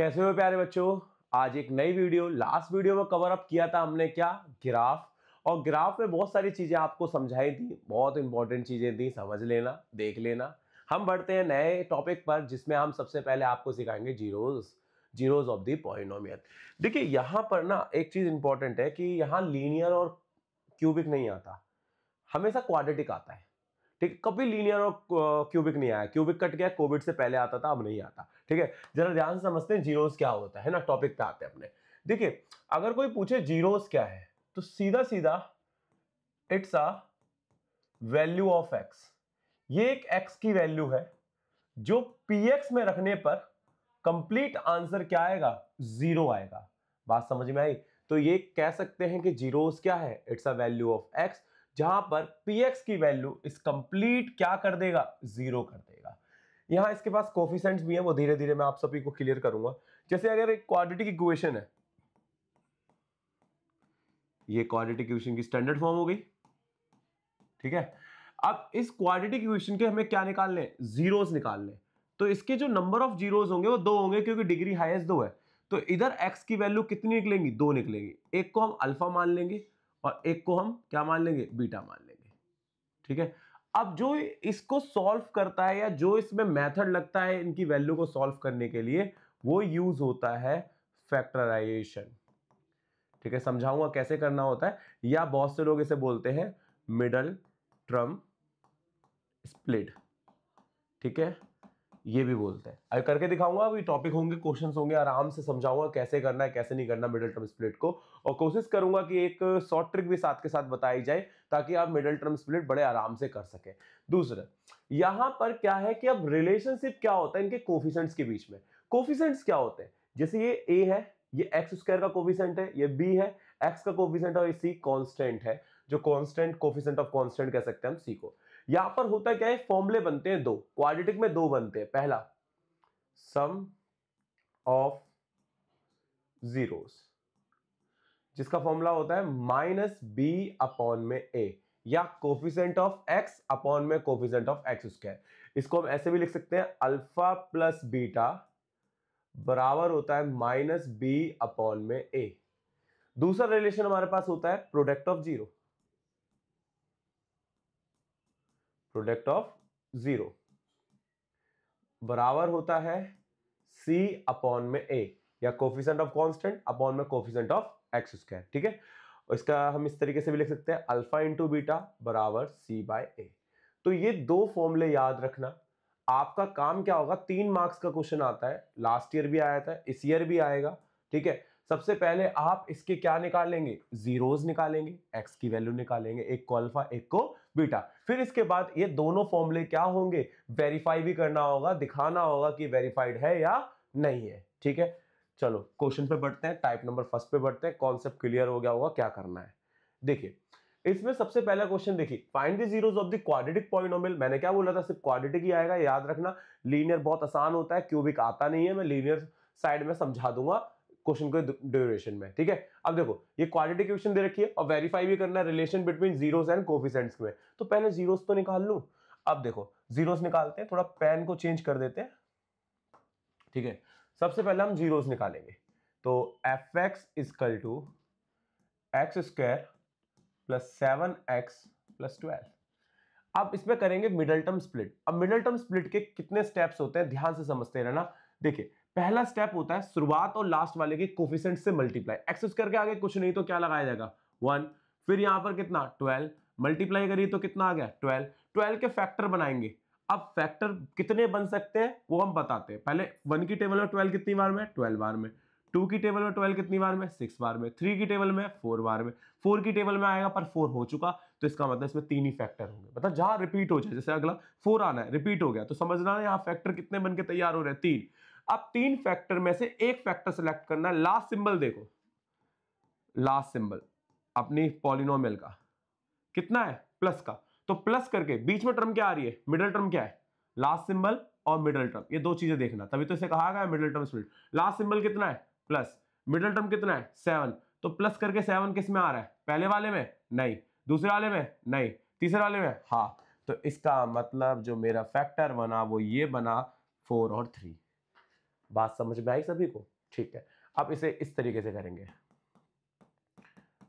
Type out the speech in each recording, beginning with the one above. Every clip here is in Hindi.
कैसे हो प्यारे बच्चों। आज एक नई वीडियो। लास्ट वीडियो में कवर अप किया था हमने क्या, ग्राफ। और ग्राफ में बहुत सारी चीजें आपको समझाई थी, बहुत इंपॉर्टेंट चीजें थी, समझ लेना, देख लेना। हम बढ़ते हैं नए टॉपिक पर जिसमें हम सबसे पहले आपको सिखाएंगे जीरोज ऑफ द पॉलिनोमियल। देखिए यहां पर ना एक चीज इंपॉर्टेंट है कि यहां लीनियर और क्यूबिक नहीं आता, हमेशा क्वाड्रेटिक आता है। ठीक, कभी लीनियर और क्यूबिक नहीं आया। क्यूबिक कट गया, कोविड से पहले आता था, अब नहीं आता। ठीक है, जरा ध्यान से समझते हैं जीरोस क्या होता है ना। टॉपिक पे आते हैं अपने। देखिए अगर कोई पूछे जीरोस क्या है तो सीधा सीधा it's a value of x. ये एक एक्स की वैल्यू है जो पीएक्स में रखने पर कंप्लीट आंसर क्या आएगा, जीरो आएगा। बात समझ में आई? तो ये कह सकते हैं कि जीरोस क्या है, it's a value of x जहां पर px की वैल्यू इस कंप्लीट क्या कर देगा, जीरो कर देगा। यहां इसके पास कोफिशिएंट्स भी हैं, वो धीरे धीरे मैं आप सभी को क्लियर करूंगा। जैसे अगर एक क्वाड्रेटिक इक्वेशन है, ये क्वाड्रेटिक इक्वेशन की स्टैंडर्ड फॉर्म हो गई। ठीक है, अब इस क्वाड्रेटिक इक्वेशन के हमें क्या निकालने, जीरोस निकालने। तो इसके जो नंबर ऑफ जीरोस होंगे वो दो होंगे क्योंकि डिग्री हाईएस्ट दो है। तो इधर x की वैल्यू कितनी निकलेंगी, दो निकलेंगी। एक को हम अल्फा मान लेंगे और एक को हम क्या मान लेंगे, बीटा मान लेंगे। ठीक है, अब जो इसको सॉल्व करता है या जो इसमें मेथड लगता है इनकी वैल्यू को सॉल्व करने के लिए, वो यूज होता है फैक्टराइजेशन। ठीक है, समझाऊंगा कैसे करना होता है, या बहुत से लोग इसे बोलते हैं मिडल टर्म स्प्लिट। ठीक है, ये भी बोलते हैं। अगर करके दिखाऊंगा, अभी टॉपिक होंगे, क्वेश्चंस होंगे, आराम से समझाऊंगा कैसे करना है कैसे नहीं करना मिडिल टर्म स्प्लिट को। और कोशिश करूंगा कि एक शॉर्ट ट्रिक भी साथ के साथ बताई जाए ताकि आप मिडिल टर्म स्प्लिट बड़े आराम से कर सके। दूसरा, यहां पर क्या है कि अब रिलेशनशिप क्या होता है इनके कोफिशिएंट्स के बीच में। कोफिशिएंट्स क्या होते हैं, जैसे ये a है, ये एक्स स्क्वायर का कोफिशिएंट है, ये b है x का कोफिशिएंट, और ये c कांस्टेंट है, जो कांस्टेंट कोफिशिएंट ऑफ कांस्टेंट कह सकते हैं हम c को। यहां पर होता क्या है, फॉर्मूले बनते हैं दो, क्वाड्रेटिक में दो बनते हैं। पहला सम ऑफ जीरोस, जिसका फॉर्मूला होता है माइनस बी अपॉन में ए, या कोफिशिएंट ऑफ एक्स अपॉन में कोफिशिएंट ऑफ एक्स स्क्वायर। इसको हम ऐसे भी लिख सकते हैं, अल्फा प्लस बीटा बराबर होता है माइनस बी अपॉन में ए। दूसरा रिलेशन हमारे पास होता है product of zero, product of zero बराबर होता है c अपॉन में a, या कोफिशिएंट ऑफ कांस्टेंट अपॉन में कोफिशिएंट ऑफ एक्स स्क्वायर। ठीक है, इसका हम इस तरीके से भी लिख सकते हैं, अल्फा इंटू बीटा बराबर c बाय a। तो ये दो फॉर्मूले याद रखना। आपका काम क्या होगा, 3 मार्क्स का क्वेश्चन आता है, लास्ट ईयर भी आया था, इस ईयर भी आएगा। ठीक है, सबसे पहले आप इसके क्या निकालेंगे, जीरोस निकालेंगे, एक्स की वैल्यू निकालेंगे, एक को अल्फा एक को बीटा। फिर इसके बाद ये दोनों फॉर्मूले क्या होंगे, वेरीफाई भी करना होगा, दिखाना होगा कि वेरीफाइड है या नहीं है। ठीक है, चलो क्वेश्चन पे बढ़ते हैं, टाइप नंबर फर्स्ट पे बढ़ते हैं। कॉन्सेप्ट क्लियर हो गया होगा क्या करना है। देखिए इसमें सबसे पहला क्वेश्चन देखिए, find the zeros of the quadratic polynomial. मैंने क्या बोला था, सिर्फ क्वाड्रेटिक ही आएगा, याद रखना। लीनियर बहुत आसान होता है, क्यूबिक आता नहीं है, मैं लीनियर साइड में समझा दूंगा क्वेश्चन के ड्यूरेशन में। ठीक है, अब देखो ये क्वाड्रेटिक इक्वेशन दे रखी है और वेरीफाई भी करना है relation between zeros and coefficients में। तो पहले जीरोस तो निकाल लूं। अब देखो जीरोस निकालते हैं, थोड़ा पेन को चेंज कर देते हैं। ठीक है, सबसे पहले हम जीरोस निकालेंगे। तो F X equal two X square plus 7x plus 12। अब इसमें करेंगे मिडल टर्म स्प्लिट। अब मिडल टर्म स्प्लिट के कितने स्टेप्स होते हैं, ध्यान से समझते रहना। देखिए पहला स्टेप होता है शुरुआत और लास्ट वाले के कोफिशिएंट से मल्टीप्लाई। एक्स स्क्वायर के आगे कुछ नहीं तो क्या लगाया जाएगा, 1। फिर यहां पर कितना, 12, मल्टीप्लाई करिए तो कितना आ गया, 12। 12 के फैक्टर बनाएंगे। अब फैक्टर कितने बन सकते हैं वो हम बताते हैं। पहले 1 की टेबल में 12 कितनी बार में, 12 बार में। 2 की टेबल में 12 कितनी बार में, 6 बार में। 3 की टेबल में 4 बार में। 4 की टेबल में आएगा पर 4 हो चुका, तो इसका मतलब इसमें 3 ही फैक्टर होंगे। मतलब जहां रिपीट हो जाए, जैसे अगला 4 आना है, रिपीट हो गया, तो समझना है यहां फैक्टर कितने बन के तैयार हो रहे हैं, 3। अब 3 फैक्टर में से एक फैक्टर सेलेक्ट करना है। लास्ट सिंबल देखो, लास्ट सिंबल अपनी पॉलिनोमियल का कितना है, प्लस का। तो प्लस करके बीच में टर्म क्या आ रही है, मिडिल टर्म क्या है, लास्ट सिंबल और मिडिल टर्म। ये दो चीजें देखना, तभी तो इसे कहा गया middle term split. Last symbol कितना है, प्लस, मिडिल टर्म कितना है, 7। तो प्लस करके 7 किस में आ रहा है, पहले वाले में नहीं, दूसरे वाले में नहीं, तीसरे वाले में हाँ। तो इसका मतलब जो मेरा फैक्टर बना वो ये बना 4 और 3। बात समझ में आई सभी को? ठीक है, अब इसे इस तरीके से करेंगे।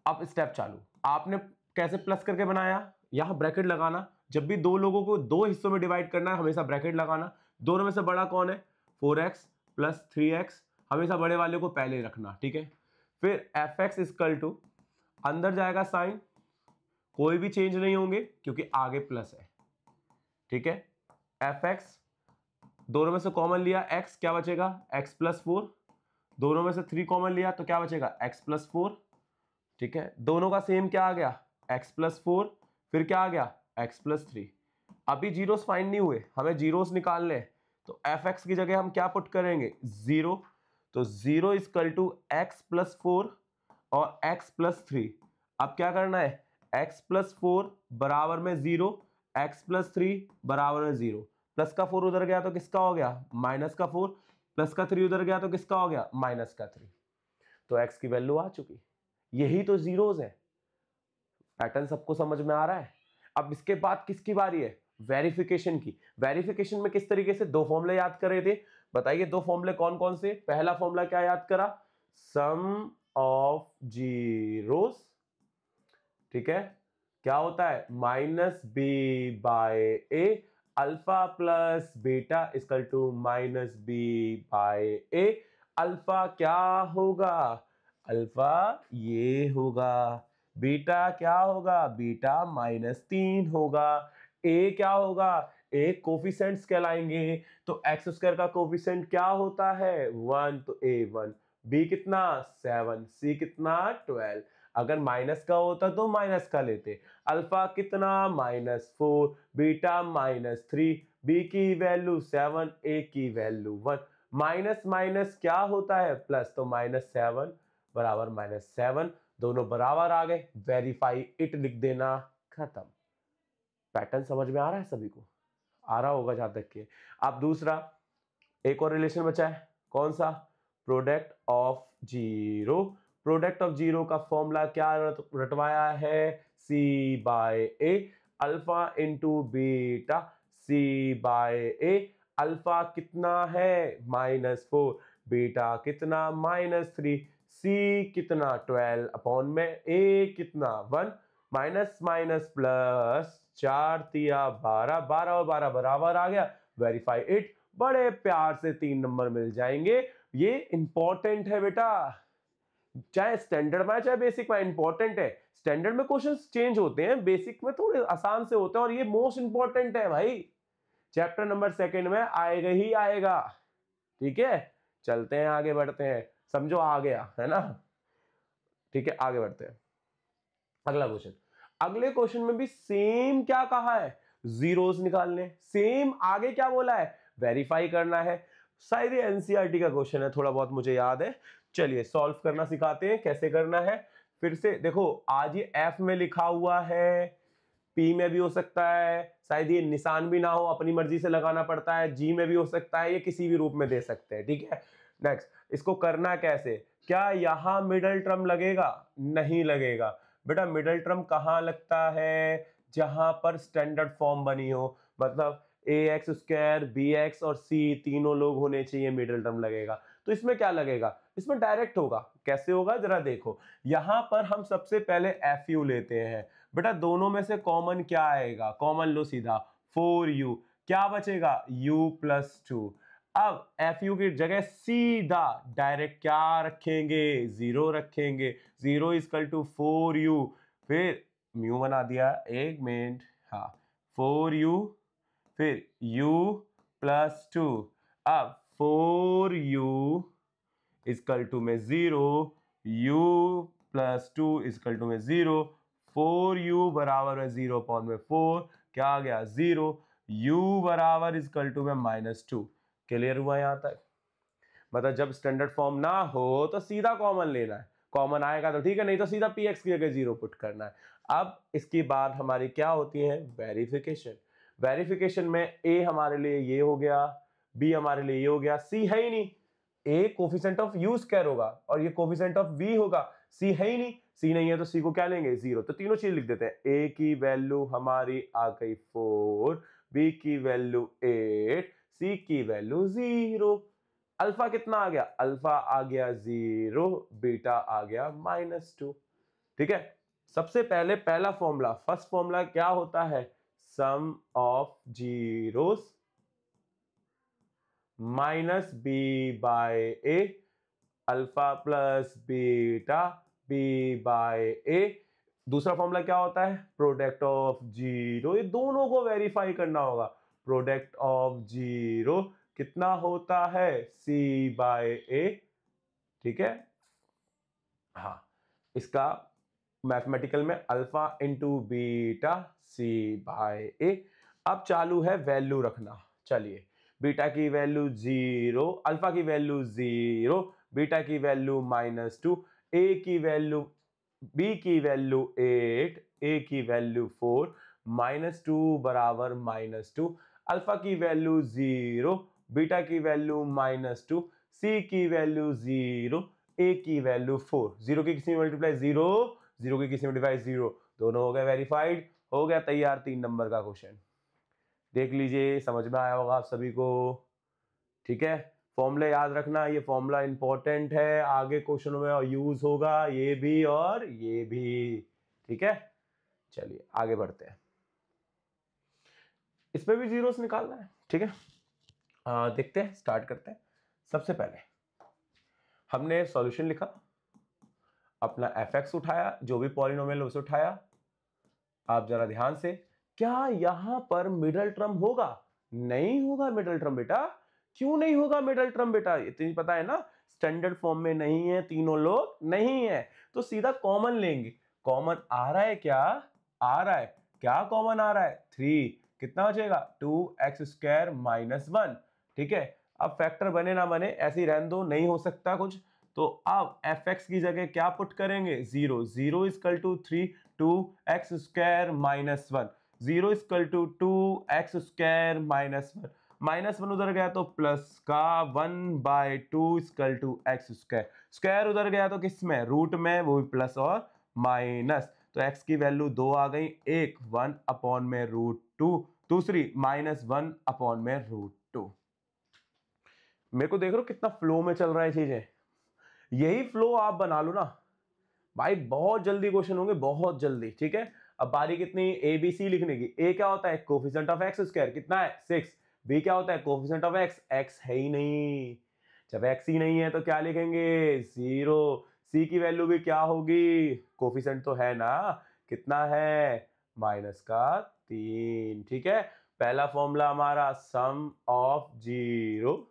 अब स्टेप चालू। आपने कैसे प्लस करके बनाया, यहां ब्रैकेट लगाना। जब भी दो लोगों को दो हिस्सों में डिवाइड करना है हमेशा ब्रैकेट लगाना। दोनों में से बड़ा कौन है? 4x प्लस 3x, हमेशा बड़े वाले को पहले रखना, ठीक है। फिर fx इक्वल टू, अंदर जाएगा साइन, कोई भी चेंज नहीं होंगे क्योंकि आगे प्लस है, ठीक है। fx, दोनों में से कॉमन लिया x, क्या बचेगा? x plus 4। दोनों में से 3 कॉमन लिया तो क्या बचेगा? x प्लस 4, ठीक है। दोनों का सेम क्या आ गया? x प्लस 4, फिर क्या आ गया? x plus 3। अभी जीरोस फाइंड नहीं हुए, हमें जीरोस निकालने हैं, तो fx की जगह हम क्या पुट करेंगे? 0। तो 0 इक्वल टू x प्लस 4 और x प्लस 3। अब क्या करना है? x प्लस 4 बराबर में 0, x प्लस 3 बराबर में 0। प्लस का 4 उधर गया तो किसका हो गया? माइनस का 4। प्लस का 3 उधर गया तो किसका हो गया? माइनस का 3। तो x की वैल्यू आ चुकी। यही तो जीरोस है। पैटर्न सबको समझ में आ रहा है? अब इसके बाद किसकी बारी है? वेरिफिकेशन की। वेरिफिकेशन में किस तरीके से दो फॉर्मूले याद कर रहे थे? बताइए दो फॉर्मूले कौन कौन से? पहला फॉर्मूला क्या याद करा? सम ऑफ जीरोस, ठीक है। क्या होता है? Minus B by A, alpha plus beta equal to minus B by A. Alpha क्या होगा? अल्फा ये होगा। बीटा क्या होगा? बीटा -3 होगा। ए क्या होगा? ए कोफिशिएंट्स कहलाएंगे। तो एक्स स्क्वायर का कोफिशिएंट क्या होता है? 1, तो a1। बी कितना? 7। सी कितना? 12। अगर माइनस का होता तो माइनस का लेते। अल्फा कितना? -4, बीटा -3, बी की वैल्यू 7, ए की वैल्यू 1। माइनस माइनस क्या होता है? प्लस, तो -7 बराबर -7, दोनों बराबर आ गए। वेरीफाई इट लिख देना, खत्म। पैटर्न समझ में आ रहा है सभी को? आ रहा होगा जहां तक कि। अब दूसरा एक और रिलेशन बचा है, कौन सा? Product of zero. Product of zero का फॉर्मूला क्या रटवाया है? सी by A, alpha into beta C by A. Alpha कितना है? -4, बीटा कितना? -3, सी कितना? 12 अपॉन में ए कितना? 1। माइनस माइनस प्लस, 4 तिया 12, 12 और 12 बराबर आ गया। वेरीफाई इट, बड़े प्यार से 3 नंबर मिल जाएंगे। ये इंपॉर्टेंट है बेटा, चाहे स्टैंडर्ड में चाहे बेसिक में, इंपॉर्टेंट है। स्टैंडर्ड में क्वेश्चंस चेंज होते हैं, बेसिक में थोड़े आसान से होते हैं, और ये मोस्ट इंपॉर्टेंट है भाई। चैप्टर नंबर 2 में आएगा ही आएगा, ठीक है। चलते हैं, आगे बढ़ते हैं, समझो आ गया है ना, ठीक है। आगे बढ़ते हैं, अगला क्वेश्चन। अगले क्वेश्चन में भी सेम क्या कहा है? जीरोस निकालने। सेम आगे क्या बोला है? वेरीफाई करना है। शायद ये एनसीईआरटी का क्वेश्चन है, थोड़ा बहुत मुझे याद है। चलिए सॉल्व करना सिखाते हैं, कैसे करना है। फिर से देखो, आज ये एफ में लिखा हुआ है, पी में भी हो सकता है, शायद ये निशान भी ना हो, अपनी मर्जी से लगाना पड़ता है, जी में भी हो सकता है, ये किसी भी रूप में दे सकते हैं, ठीक है। नेक्स्ट, इसको करना कैसे? क्या यहां मिडल टर्म लगेगा? नहीं लगेगा बेटा। मिडल टर्म कहां लगता है? जहां पर स्टैंडर्ड फॉर्म बनी हो, मतलब ए एक्स स्क्वायर, बी एक्स और सी तीनों लोग होने चाहिए, मिडल टर्म लगेगा। तो इसमें क्या लगेगा? इसमें डायरेक्ट होगा। कैसे होगा जरा देखो, यहां पर हम सबसे पहले एफ यू लेते हैं बेटा। दोनों में से कॉमन क्या आएगा? कॉमन लो सीधा, 4u, क्या बचेगा? u plus 2। अब एफ यू की जगह सीधा डायरेक्ट क्या रखेंगे? 0 रखेंगे। 0 इक्वल टू 4u, फिर म्यू बना दिया, एक मिनट, हाँ, 4u, फिर u प्लस 2। अब 4u इक्वल टू में 0, u प्लस 2 इक्वल टू में 0, 4u बराबर है 0 अपॉन में 4, क्या आ गया? 0। u बराबर इक्वल टू में -2। क्लियर हुआ यहां तक? मतलब जब स्टैंडर्ड फॉर्म ना हो तो सीधा कॉमन लेना है, कॉमन आएगा तो ठीक है, नहीं तो सीधा px की जगह 0 पुट करना है। अब इसके बाद हमारी क्या होती है? वेरिफिकेशन। वेरिफिकेशन में a हमारे लिए ये हो गया, b हमारे लिए ये हो गया, c है ही नहीं। a coefficient of u square होगा और ये कोफिशिएंट ऑफ v होगा, c है ही नहीं। c नहीं है तो c को क्या लेंगे? 0। तो तीनों चीज लिख देते हैं। a की वैल्यू हमारी आ गई 4, b की वैल्यू 8, c की वैल्यू 0। अल्फा कितना आ गया, अल्फा आ गया 0, बीटा आ गया -2। ठीक है, सबसे पहले पहला फॉर्मूला, फर्स्ट फॉर्मूला क्या होता है, sum of zeros minus B by A, alpha plus beta B by A. दूसरा फॉर्मूला क्या होता है, प्रोडक्ट ऑफ जीरो, ये दोनों को वेरीफाई करना होगा। प्रोडक्ट ऑफ जीरो कितना होता है, सी बाय ए। ठीक है, हाँ, इसका मैथमेटिकल में alpha into beta C by ए। अब चालू है वैल्यू रखना। चलिए, बीटा की वैल्यू 0, अल्फा की वैल्यू 0, बीटा की वैल्यू -2, ए की वैल्यू, बी की वैल्यू 8, ए की वैल्यू 4, -2 बराबर -2, अल्फा की वैल्यू 0, बीटा की वैल्यू -2, सी की वैल्यू 0, ए की वैल्यू 4। 0 की किसी में मल्टीप्लाई 0, 0 की किसी में डिवाइड 0, दोनों हो गए वेरीफाइड, हो गया तैयार 3 नंबर का क्वेश्चन। देख लीजिए, समझ में आया होगा आप सभी को। ठीक है, फॉर्मूला याद रखना, ये फॉर्मूला इंपॉर्टेंट है, आगे क्वेश्चनों में यूज होगा, ये भी और ये भी। ठीक है, चलिए आगे बढ़ते हैं, इसमें भी जीरोस निकालना है। ठीक है, देखते हैं, स्टार्ट करते हैं। सबसे पहले हमने सॉल्यूशन लिखा, अपना fx उठाया, जो भी पॉलिनोमियल उसे उठाया। आप जरा ध्यान से, क्या यहां पर मिडल टर्म होगा, नहीं होगा मिडल टर्म बेटा। क्यों नहीं होगा मिडल टर्म बेटा, इतनी पता है ना, स्टैंडर्ड फॉर्म में नहीं है, तीनों लोग नहीं है, तो सीधा कॉमन लेंगे। कॉमन आ रहा है क्या, आ रहा है, क्या कॉमन आ रहा है, 3, कितना बचेगा 2x² -1। ठीक है, अब फैक्टर बने ना बने ऐसे ही रहने दो, नहीं हो सकता कुछ, तो अब fx की जगह क्या पुट करेंगे, 0, 0 equal to 3, 2x² -1, 0 equal to 2x² -1, -1 उधर गया तो प्लस का 1/2 इक्वल टू x², स्क्वायर उधर गया तो किस में, रूट में, वो भी प्लस और माइनस, तो x की वैल्यू 2 आ गई, एक 1/√2, दूसरी -1/√2। मेरे को देख रहे हो कितना फ्लो में चल रहा है चीजें, यही फ्लो आप बना लो ना भाई, बहुत जल्दी क्वेश्चन होंगे, बहुत जल्दी। ठीक है, अब बारी कितनी, ए बी सी लिखने की। ए क्या होता है, कोफिशिएंट ऑफ x², कितना है 6। बी क्या होता है, कोफिशिएंट ऑफ x, x है ही नहीं, जब x ही नहीं है तो क्या लिखेंगे, 0। सी की वैल्यू भी क्या होगी, कोफिशिएंट तो है ना, कितना है, -3। ठीक है, पहला फॉर्मूला हमारा सम ऑफ जीरो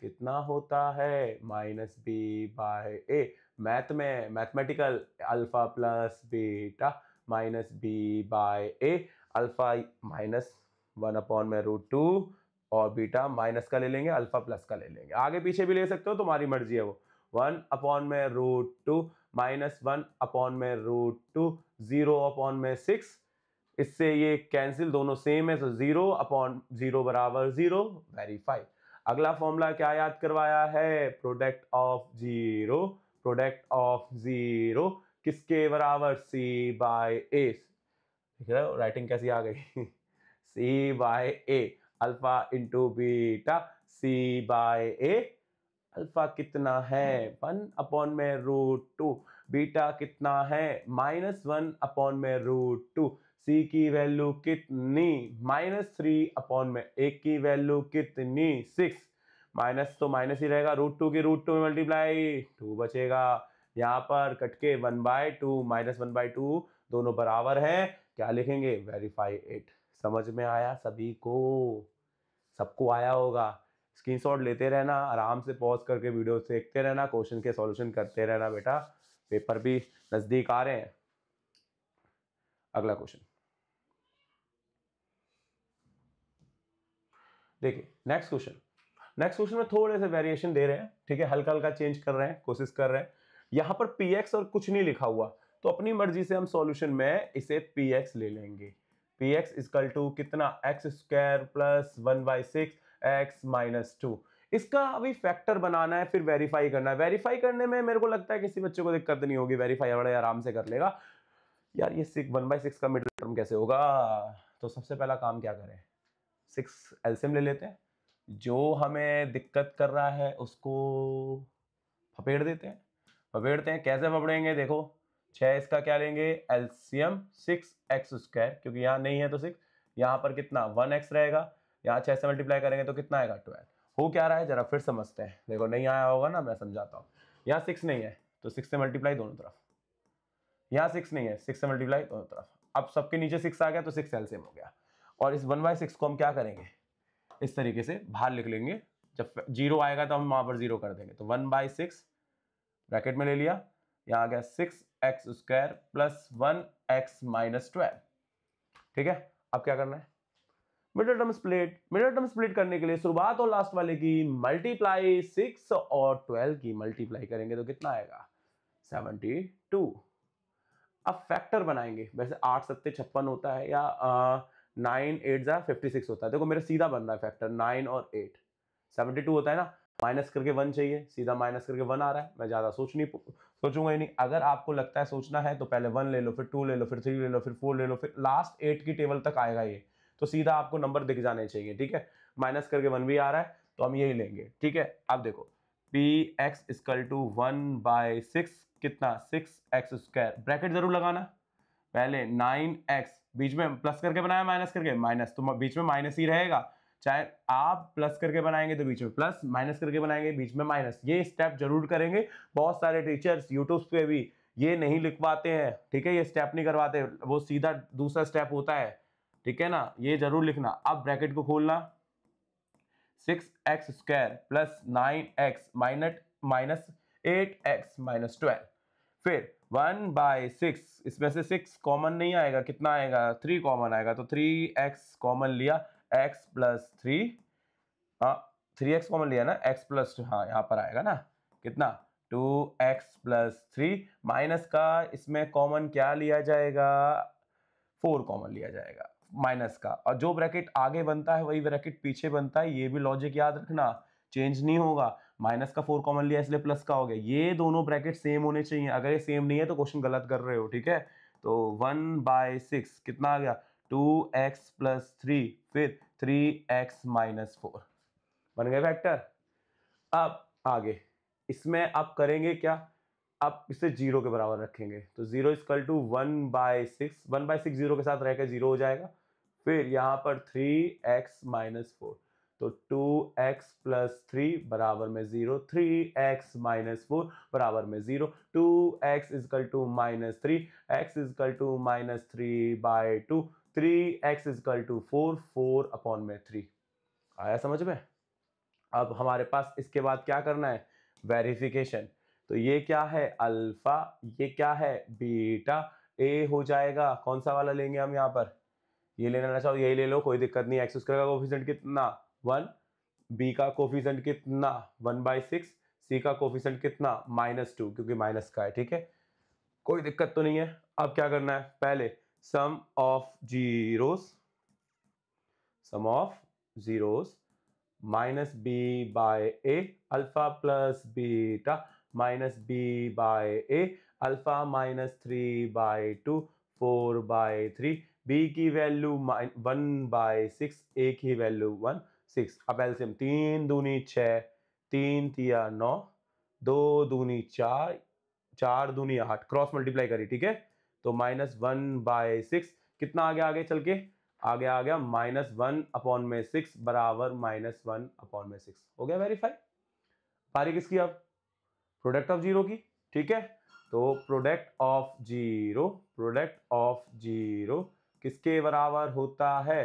कितना होता है, -b/a। मैथ में mathematical, alpha plus beta -b/a, alpha -1/√2 और बीटा माइनस का ले लेंगे, अल्फा प्लस का ले लेंगे, आगे पीछे भी ले सकते हो, तुम्हारी मर्जी है वो। 1/√2 -1/√2, 0/6, इससे ये कैंसिल, दोनों सेम है, तो 0/0 बराबर 0, वेरीफाई। अगला फॉर्मूला क्या याद करवाया है, product of zero, product of zero किसके बराबर, c/a। देख रहे हो राइटिंग कैसी आ गई c/a, alpha into beta c/a। Alpha कितना है, 1/√2, बीटा कितना है, -1/√2, सी की वैल्यू कितनी, -3/, एक की वैल्यू कितनी, 6, माइनस तो माइनस ही रहेगा, √2 की √2 में मल्टीप्लाई 2 बचेगा, यहाँ पर कटके 1/2 -1/2, दोनों बराबर हैं, क्या लिखेंगे, वेरीफाई इट। समझ में आया सभी को, सबको आया होगा। स्क्रीनशॉट लेते रहना, आराम से पॉज करके वीडियो देखते रहना, क्वेश्चन के सॉल्यूशन करते रहना बेटा, पेपर भी नजदीक आ रहे हैं। अगला क्वेश्चन देखिए, नेक्स्ट क्वेश्चन में थोड़े से वेरिएशन दे रहे हैं। ठीक है, हल्का हल्का चेंज कर रहे हैं, कोशिश कर रहे हैं। यहाँ पर px और कुछ नहीं लिखा हुआ, तो अपनी मर्जी से हम सॉल्यूशन में इसे px ले लेंगे। px इक्वल टू कितना, x² प्लस 1/6 x -2। इसका अभी फैक्टर बनाना है, फिर वेरीफाई करना है। वेरीफाई करने में मेरे को लगता है किसी बच्चे को दिक्कत नहीं होगी, वेरीफाई बड़े आराम से कर लेगा। यार ये 1/6 का मिडिल टर्म कैसे होगा, तो सबसे पहला काम क्या करें, 6 एलसीएम ले लेते हैं, जो हमें दिक्कत कर रहा है उसको फपेड़ देते हैं, फपेड़ते हैं। कैसे फपेड़ेंगे देखो, 6 इसका क्या लेंगे एलसीएम 6x², क्योंकि यहाँ नहीं है तो 6, यहाँ पर कितना 1x रहेगा, यहाँ 6 से मल्टीप्लाई करेंगे तो कितना आएगा 12। हो क्या रहा है जरा फिर समझते हैं, देखो नहीं आया होगा ना, मैं समझाता हूँ। यहाँ 6 नहीं है तो 6 से मल्टीप्लाई दोनों तरफ, यहाँ 6 नहीं है 6 से मल्टीप्लाई दोनों तरफ। अब सबके नीचे 6 आ गया तो 6 एलसीएम हो गया। और इस 1/6 को हम क्या करेंगे, इस तरीके से बाहर लिख लेंगे, जब 0 आएगा तो हम वहां पर 0 कर देंगे। तो 1/6 ब्रैकेट में ले लिया, यहाँ आ गया 6x² प्लस 1x माइनस 12। ठीक है, अब क्या करना है, middle term split. Middle term split करने के लिए शुरुआत और लास्ट वाले की मल्टीप्लाई 6 और 12 की मल्टीप्लाई करेंगे तो कितना आएगा 72। अब फैक्टर बनाएंगे, वैसे 8 7 56 होता है या 9 8 56 होता है। देखो मेरा सीधा बन रहा है फैक्टर 9 और 8 72 होता है ना, माइनस करके 1 चाहिए, सीधा माइनस करके 1 आ रहा है। मैं ज्यादा सोचूंगा ही नहीं। अगर आपको लगता है सोचना है तो पहले 1 ले लो, फिर 2 ले लो, फिर 3 ले लो, फिर 4 ले लो, फिर लास्ट 8 की टेबल तक आएगा ये, तो सीधा आपको नंबर दिख जाने चाहिए। ठीक है, माइनस करके 1 भी आ रहा है तो हम यही लेंगे। ठीक है, अब देखो px इक्वल टू 1/6 कितना 6x², ब्रैकेट जरूर लगाना। पहले 9x, बीच में प्लस करके बनाया माइनस करके, माइनस तो बीच में माइनस ही रहेगा, चाहे आप प्लस करके बनाएंगे तो बीच में प्लस, माइनस करके बनाएंगे बीच में माइनस। ये स्टेप जरूर करेंगे। बहुत सारे टीचर्स यूट्यूब पे भी ये नहीं लिखवाते हैं, ठीक है, ये स्टेप नहीं करवाते, वो सीधा दूसरा स्टेप होता है। ठीक है ना, ये जरूर लिखना। अब ब्रैकेट को खोलना, 6x² plus 9x minus 8x minus 12, फिर 1/6, इसमें से 6 कॉमन नहीं आएगा, कितना आएगा 3 कॉमन आएगा, तो 3x कॉमन लिया, x प्लस 3, हाँ 3x कॉमन लिया ना, x प्लस, हाँ यहाँ पर आएगा ना कितना 2x प्लस 3, माइनस का इसमें कॉमन क्या लिया जाएगा 4 कॉमन लिया जाएगा माइनस का, और जो ब्रैकेट आगे बनता है वही ब्रैकेट पीछे बनता है। ये भी लॉजिक याद रखना, चेंज नहीं होगा। माइनस का 4 कॉमन लिया इसलिए प्लस का हो गया। ये दोनों ब्रैकेट सेम होने चाहिए, अगर ये सेम नहीं है तो क्वेश्चन गलत कर रहे हो। ठीक है, तो 1/6 कितना आ गया 2x प्लस 3, फिर 3x माइनस 4, बन गए फैक्टर। अब आगे इसमें आप करेंगे क्या, आप इसे 0 के बराबर रखेंगे, तो 0 इक्वल टू 1/6, 1/6 0 के साथ रहकर 0 हो जाएगा। फिर यहाँ पर 3x माइनस 4, तो 2x प्लस 3 बराबर में 0, 3x माइनस 4 बराबर में 0, 2x equal to minus 3, x equal to minus 3/2, 3x equal to 4, 4/3। आया समझ में। अब हमारे पास इसके बाद क्या करना है, वेरिफिकेशन। तो ये क्या है अल्फा, ये क्या है बीटा, ए हो जाएगा, कौन सा वाला लेंगे हम यहाँ पर, ये लेना चाहो यही ले लो, कोई दिक्कत नहीं। एक्स स्क्वायर का कोफिशिएंट कितना 1, बी का कोफिशिएंट कितना 1/6, सी का कोफिशिएंट कितना -2, क्योंकि माइनस का है। ठीक है, कोई दिक्कत तो नहीं है। अब क्या करना है, पहले sum of zeros minus B by A, alpha plus beta minus B by A, alpha minus 3/2, 4/3, B की वैल्यू 1/6, ए की वैल्यू 1 6। अब एलसीएम 3 दूनी 6, 3 तिया 9, 2 दूनी 4, 4 दूनी 8, क्रॉस मल्टीप्लाई करी। ठीक है, तो -1/6 कितना आ गया, आगे चल के आगे आ गया -1/6 बराबर -1/6 हो गया वेरीफाई। पारी किसकी, अब प्रोडक्ट ऑफ जीरो की। ठीक है, तो प्रोडक्ट ऑफ जीरो किसके बराबर होता है,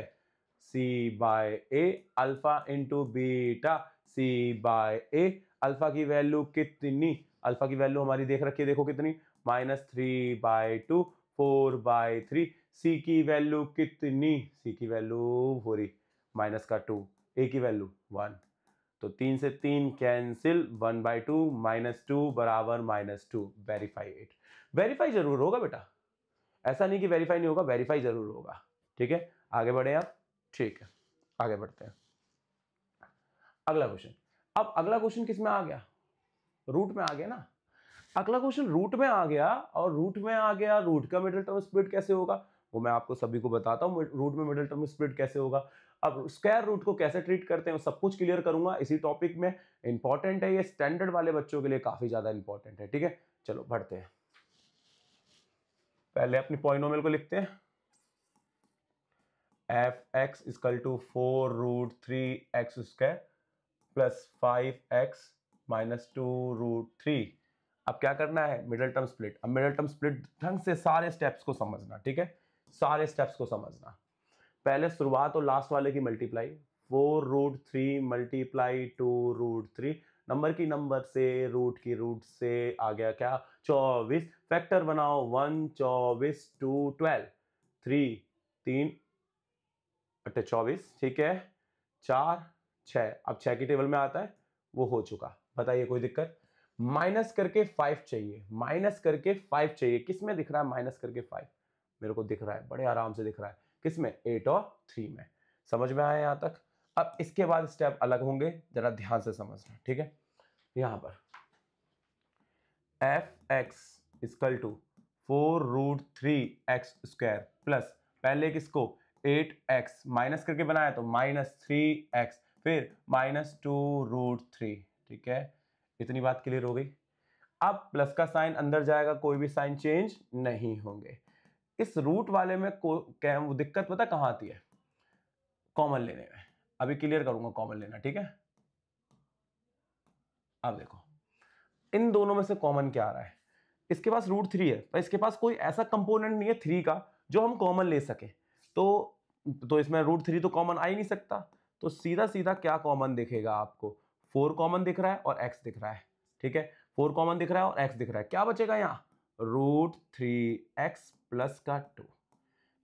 c/a, alpha into beta c/a। Alpha की वैल्यू कितनी, अल्फा की वैल्यू हमारी देख रखी है, देखो कितनी -3/2, 4/3। सी की वैल्यू कितनी, सी की वैल्यू पूरी -2, ए की वैल्यू 1, तो 3 से 3 कैंसिल, 1/2 -2 बराबर -2, वेरीफाई 8। वेरीफाई जरूर होगा बेटा, ऐसा नहीं कि वेरीफाई नहीं होगा, वेरीफाई जरूर होगा। ठीक है, आगे बढ़े आप। ठीक है, आगे बढ़ते हैं। अगला क्वेश्चन, अब अगला क्वेश्चन किस में आ गया, रूट में आ गया ना। अगला क्वेश्चन रूट में आ गया, और रूट में आ गया, रूट का मिडिल टर्म स्प्लिट कैसे होगा वो मैं आपको सभी को बताता हूं। रूट में मिडिल टर्म स्प्लिट कैसे होगा, अब स्क्वायर रूट को कैसे ट्रीट करते हैं सब कुछ क्लियर करूंगा इसी टॉपिक में। इंपॉर्टेंट है ये, स्टैंडर्ड वाले बच्चों के लिए काफी ज्यादा इंपॉर्टेंट है। ठीक है, चलो बढ़ते हैं। पहले अपनी पॉलिनोमियल को लिखते हैं। F X equal to 4√3 x² plus 5x minus 2√3। अब क्या करना है, मिडिल टर्म स्प्लिट। अब मिडिल टर्म स्प्लिट ढंग से सारे स्टेप्स को समझना। ठीक है, सारे स्टेप्स को समझना। पहले शुरुआत और लास्ट वाले की मल्टीप्लाई, 4√3 मल्टीप्लाई 2√3, नंबर की नंबर से, रूट की रूट से, आ गया क्या 24। फैक्टर बनाओ 1 24 2 12, 3 3 24, ठीक है, 4 6। अब 6 की टेबल में आता है, वो हो चुका। बताइए कोई दिक्कत। माइनस करके 5 चाहिए, माइनस करके 5 चाहिए। किस में दिख रहा है माइनस करके 5? मेरे को दिख रहा है, बड़े आराम से दिख रहा है। किसमें? 8 और 3 में। समझ में आया यहां तक? अब इसके बाद स्टेप अलग होंगे, जरा ध्यान से समझना। ठीक है, यहां पर F X equal to 4√3 x² plus, पहले किसको 8x माइनस करके बनाया तो -3x, फिर -2√3। ठीक है, इतनी बात क्लियर हो गई। अब प्लस का साइन अंदर जाएगा, कोई भी साइन चेंज नहीं होंगे। इस रूट वाले में क्या वो दिक्कत पता कहां आती है? कॉमन लेने में। अभी क्लियर करूंगा कॉमन लेना। ठीक है, अब देखो इन दोनों में से कॉमन क्या आ रहा है? इसके पास √3 है, पर इसके पास कोई ऐसा कंपोनेंट नहीं है 3 का जो हम कॉमन ले सके। तो इसमें √3 तो कॉमन आ ही नहीं सकता। तो सीधा सीधा क्या कॉमन दिखेगा आपको? 4 कॉमन दिख रहा है और x दिख रहा है। ठीक है, 4 कॉमन दिख रहा है और x दिख रहा है। क्या बचेगा यहाँ? √3x प्लस का 2।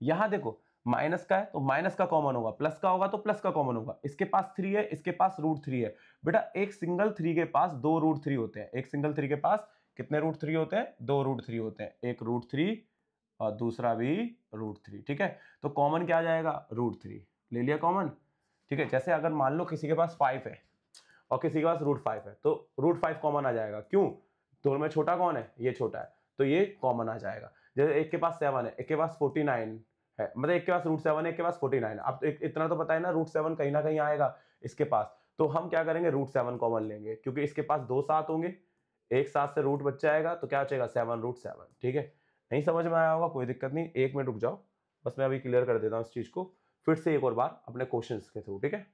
यहां देखो माइनस का है तो माइनस का कॉमन होगा, प्लस का होगा तो प्लस का कॉमन होगा। इसके पास 3 है, इसके पास √3 है। बेटा एक सिंगल 3 के पास 2 √3 होते हैं। एक सिंगल 3 के पास कितने √3 होते हैं? 2 √3 होते हैं। एक √3 और दूसरा भी √3। ठीक है, तो कॉमन क्या आ जाएगा? √3 ले लिया कॉमन। ठीक है, जैसे अगर मान लो किसी के पास 5 है और किसी के पास √5 है, तो √5 कॉमन आ जाएगा। क्यों? दोनों में छोटा कौन है? ये छोटा है, तो ये कॉमन आ जाएगा। जैसे एक के पास 7 है, एक के पास 49 है, मतलब एक के पास √7 है, एक के पास 49 है। अब इतना तो पता है ना, √7 कहीं ना कहीं आएगा इसके पास। तो हम क्या करेंगे? √7 कॉमन लेंगे, क्योंकि इसके पास 2 7 होंगे, एक 7 से रूट बच जाएगा, तो क्या बचेगा? 7√7। ठीक है, नहीं समझ में आया होगा, कोई दिक्कत नहीं, 1 मिनट रुक जाओ, बस मैं अभी क्लियर कर देता हूँ इस चीज को फिर से एक और बार अपने क्वेश्चन के थ्रू। ठीक है,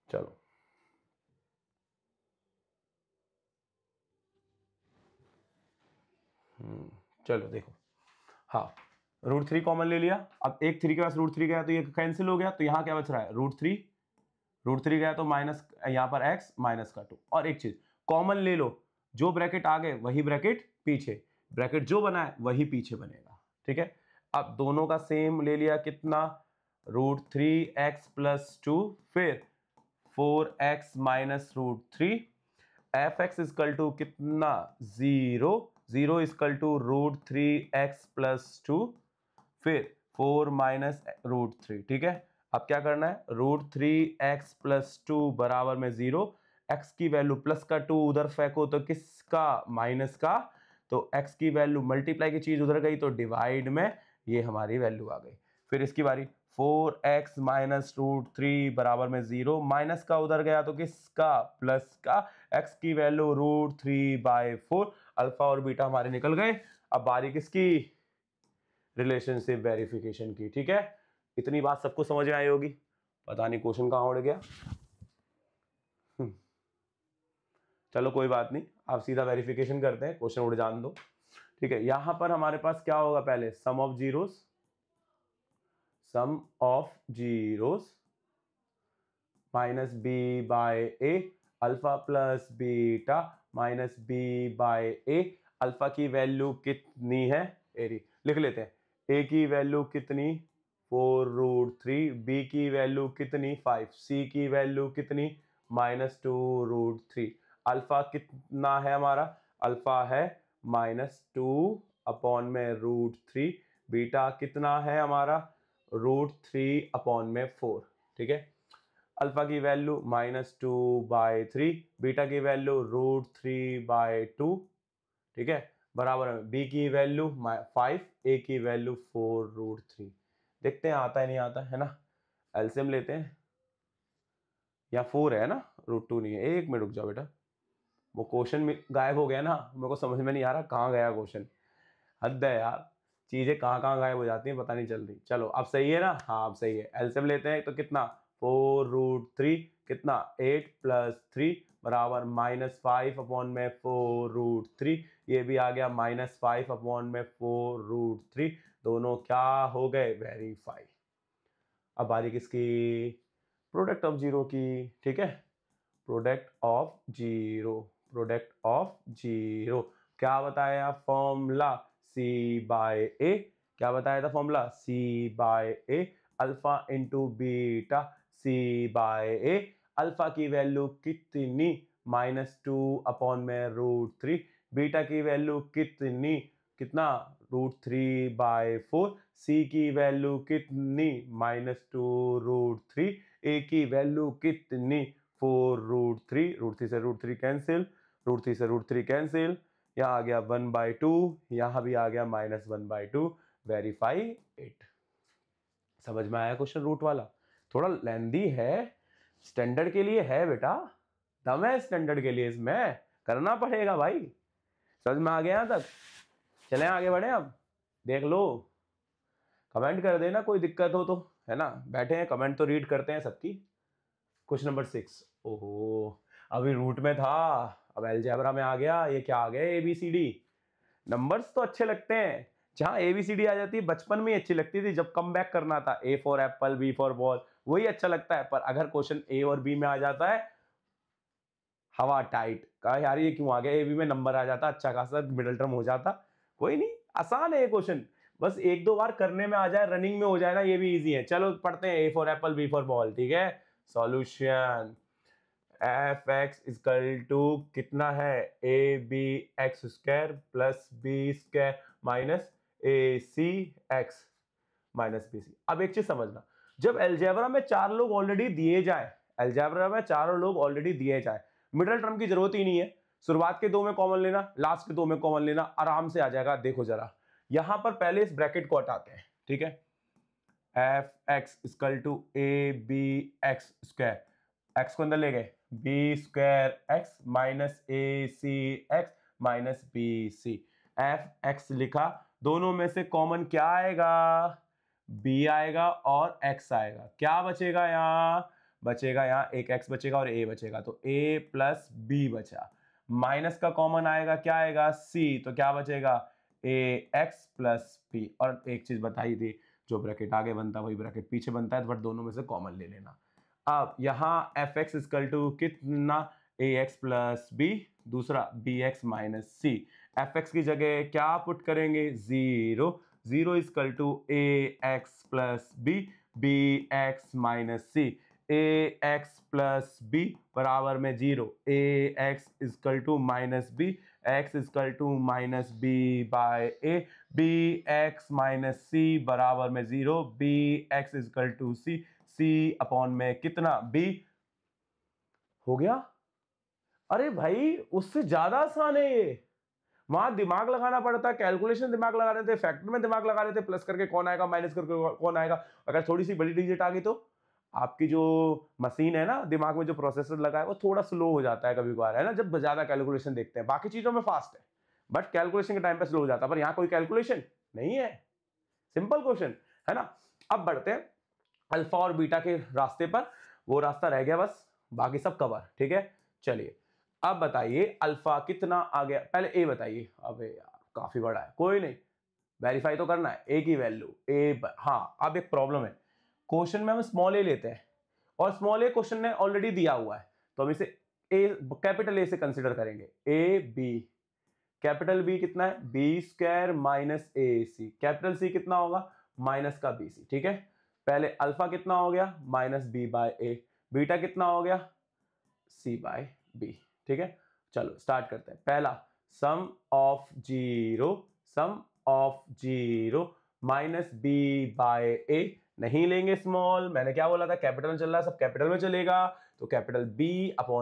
चलो चलो देखो, हाँ √3 कॉमन ले लिया। अब एक 3 के पास √3 गया तो ये कैंसिल हो गया, तो यहाँ क्या बच रहा है? √3 गया तो माइनस, यहाँ पर x माइनस का 2। और एक चीज कॉमन ले लो, जो ब्रैकेट आगे वही ब्रैकेट पीछे, ब्रैकेट जो बना है वही पीछे बनेगा। ठीक है, अब दोनों का सेम ले लिया, कितना? √3x प्लस 2, फिर 4x minus √3। F X equal to कितना? 0 0 इजकल टू √3x प्लस 2, फिर 4 माइनस √3। ठीक है, अब क्या करना है? √3x प्लस 2 बराबर में 0। x की वैल्यू प्लस का 2 उधर फेंको तो किसका? माइनस का। तो x की वैल्यू मल्टीप्लाई की चीज उधर गई तो डिवाइड में ये हमारी वैल्यू आ गई। फिर इसकी बारी, 4x माइनस √3 बराबर में 0, माइनस का उधर गया तो किसका? प्लस का। x की वैल्यू √3/4। अल्फा और बीटा हमारे निकल गए। अब बारी किसकी? रिलेशनशिप वेरिफिकेशन की। ठीक है, इतनी बात सबको समझ में आई होगी। पता नहीं क्वेश्चन कहां उड़ गया। चलो कोई बात नहीं, आप सीधा वेरिफिकेशन करते हैं, क्वेश्चन उड़ जान दो। ठीक है, यहां पर हमारे पास क्या होगा? पहले sum of zeros minus B by A, alpha plus beta minus B by A. Alpha की वैल्यू कितनी है? एरी लिख लेते हैं। ए की वैल्यू कितनी? 4√3। बी की वैल्यू कितनी? 5। सी की वैल्यू कितनी? -2√3। अल्फा कितना है हमारा? अल्फा है -2 अपॉन में √3। बीटा कितना है हमारा? √3 अपॉन में 4। ठीक है, अल्फा की वैल्यू -2/3, बीटा की वैल्यू √3/2। ठीक है, बराबर में बी की वैल्यू 5, ए की वैल्यू 4√3। देखते हैं आता है नहीं आता है ना। एलसीएम लेते हैं, या 4 है ना, √2 नहीं है। एक मिनट रुक जाओ बेटा, वो क्वेश्चन गायब हो गया ना, मेरे को समझ में नहीं आ रहा कहाँ गया क्वेश्चन। हद है यार, चीजें कहाँ कहाँ गायब हो जाती हैं पता नहीं चल रही। चलो अब सही है ना, हाँ अब सही है। एलसीएम लेते हैं तो कितना, 4√3 कितना 8 + 3 बराबर -5/4√3। ये भी आ गया -5/4√3। दोनों क्या हो गए, वेरीफाई। अब बारी किसकी, प्रोडक्ट ऑफ जीरो की। ठीक है, product of zero, product of zero क्या बताया फॉर्मूला, C/A। क्या बताया था formula, C/A। Alpha into beta C/A। Alpha की वैल्यू कितनी, -2/√3। बीटा की वैल्यू कितनी, कितना, √3/4। सी की वैल्यू कितनी, -2√3। ए की वैल्यू कितनी, 4√3। √3 से √3 कैंसिल, √3 से √3 कैंसिल, यहाँ आ गया 1/2, यहाँ भी आ गया -1/2। Verify it. समझ में आया क्वेश्चन रूट वाला, थोड़ा लेंदी है, स्टैंडर्ड के लिए है बेटा, दम है स्टैंडर्ड के लिए, इसमें करना पड़ेगा भाई। समझ में आ गया यहाँ तक, चलें आगे बढ़े। अब देख लो, कमेंट कर देना कोई दिक्कत हो तो, है ना, बैठे हैं कमेंट तो रीड करते हैं सबकी। क्वेश्चन नंबर 6, ओहो अभी रूट में था, अब अलजेब्रा में आ गया। ये क्या आ गया, ABCD। नंबर्स तो अच्छे लगते हैं, जहां ABCD आ जाती है बचपन में ही अच्छी लगती थी, जब कम बैक करना था, A for Apple, B for ball, वही अच्छा लगता है। पर अगर क्वेश्चन A और B में आ जाता है, हवा टाइट, कहा यार ये क्यों आ गया, AB में नंबर आ जाता, अच्छा खासा मिडिल टर्म हो जाता। कोई नहीं, आसान है ये क्वेश्चन, बस एक दो बार करने में आ जाए, रनिंग में हो जाए ना, ये भी इजी है। चलो पढ़ते हैं, A for Apple, B for ball. ठीक है, सॉल्यूशन f(x) कितना है, AB(x² + B² minus AC(x) minus BC। अब एक चीज समझना, जब अलजेब्रा में चार लोग ऑलरेडी दिए जाए, अलजेब्रा में चारों लोग ऑलरेडी दिए जाए, मिडिल टर्म की जरूरत ही नहीं है। शुरुआत के दो में कॉमन लेना, लास्ट के दो में कॉमन लेना, आराम से आ जाएगा। देखो जरा, यहां पर पहले इस ब्रैकेट को हटाते हैं। ठीक है, f(x) AB(x²), x को अंदर ले गए, B²x minus AC(x minus BC। f(x) लिखा, दोनों में से कॉमन क्या आएगा, B आएगा और x आएगा। क्या बचेगा यहाँ, बचेगा यहाँ एक x बचेगा और A बचेगा, तो A + B बचा। माइनस का कॉमन आएगा, क्या आएगा, C, तो क्या बचेगा, AX + B। और एक चीज बताई थी, जो ब्रैकेट आगे बनता है वही ब्रैकेट पीछे बनता है, बट दोनों में से कॉमन ले लेना। अब यहाँ f(x) कितना, AX + B, दूसरा BX माइनस C। fx की जगह क्या पुट करेंगे, 0, 0 = AX + B, BX minus C। AX + B बराबर में 0, AX = -B, x -B/A, BX minus C बराबर में 0, BX C, C में कितना, B। हो गया। अरे भाई उससे ज्यादा आसान है ये, वहां दिमाग लगाना पड़ता है, कैलकुलेशन दिमाग लगा रहे थे, फैक्टर में दिमाग लगा रहे थे, प्लस करके कौन आएगा, माइनस करके कौन आएगा। अगर थोड़ी सी बड़ी डिजिट आ गई तो आपकी जो मशीन है ना, दिमाग में जो प्रोसेसर लगा है, वो थोड़ा स्लो हो जाता है कभी कभार, है ना, जब ज्यादा कैलकुलेशन देखते हैं। बाकी चीजों में फास्ट है, बट कैलकुलेशन के टाइम पे स्लो हो जाता है। पर यहाँ कोई कैलकुलेशन नहीं है, सिंपल क्वेश्चन है ना। अब बढ़ते हैं अल्फा और बीटा के रास्ते पर, वो रास्ता रह गया बस, बाकी सब कवर। ठीक है, चलिए अब बताइए अल्फा कितना आ गया, पहले ए बताइए। अबे यार काफी बड़ा है, कोई नहीं, वेरीफाई तो करना है। ए की वैल्यू हाँ, अब एक प्रॉब्लम है, क्वेश्चन में हम स्मॉल ए लेते हैं, और स्मॉल ए क्वेश्चन ने ऑलरेडी दिया हुआ है, तो हम इसे कैपिटल ए से कंसिडर करेंगे। ए बी, कैपिटल बी कितना है, B² minus AC। Capital C कितना होगा, माइनस का BC। ठीक है, पहले अल्फा कितना हो गया, -B/A। बीटा कितना हो गया, C/B। ठीक है, चलो स्टार्ट करते हैं। पहला, सम ऑफ जीरो -B/A। नहीं लेंगे स्मॉल, मैंने क्या बोला था, कैपिटल में चल रहा है, सब कैपिटल में चलेगा, तो कैपिटल B/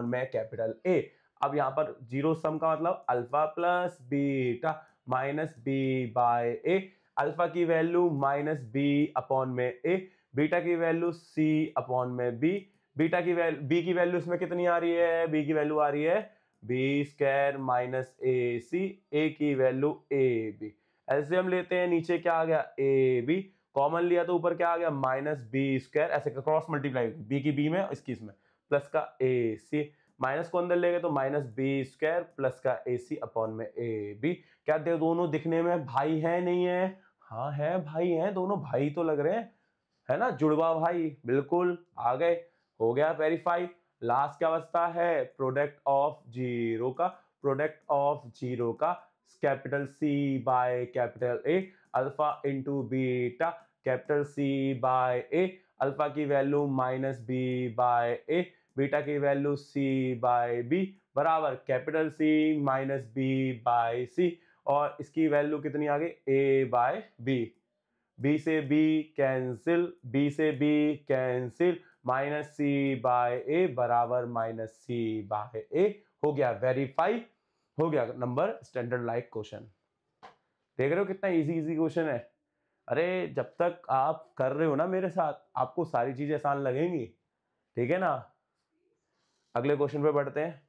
में कैपिटल A। अब यहां पर जीरो सम का मतलब अल्फा + बीटा -B/A। अल्फा की वैल्यू माइनस बी अपॉन में ए, बीटा की वैल्यू सी अपॉन में बी, बीटा की वैल्यू बी की वैल्यू इसमें कितनी आ रही है, बी की वैल्यू आ रही है बी स्क्वायर माइनस ए सी, ए की वैल्यू ए बी। एलसीएम लेते हैं, नीचे क्या आ गया ए बी, कॉमन लिया तो ऊपर क्या आ गया माइनस बी स्क्वायर, ऐसे क्रॉस मल्टीप्लाई बी की बी में इसकी इसमें प्लस का ए सी, माइनस को अंदर ले गए तो माइनस बी स्क्वायर प्लस का ए सी अपॉन में ए बी। क्या दोनों दिखने में भाई है नहीं है, हाँ है भाई, है दोनों भाई तो लग रहे हैं, है ना, जुड़वा भाई, बिल्कुल आ गए, हो गया वेरीफाई। लास्ट क्या बचता है, प्रोडक्ट ऑफ जीरो का, प्रोडक्ट ऑफ जीरो का capital C by capital A, alpha into beta capital C by A, alpha की value minus B by A, beta की वैल्यू सी बाय बी बराबर capital C minus B by C, और इसकी वैल्यू कितनी आ गई ए बाय बी, बी से बी कैंसिल, बी से B cancel, minus C by A बराबर माइनस सी बाय ए, हो गया वेरीफाई, हो गया नंबर स्टैंडर्ड लाइक क्वेश्चन। देख रहे हो कितना इजी इजी क्वेश्चन है। अरे जब तक आप कर रहे हो ना मेरे साथ, आपको सारी चीजें आसान लगेंगी, ठीक है ना। अगले क्वेश्चन पे बढ़ते हैं।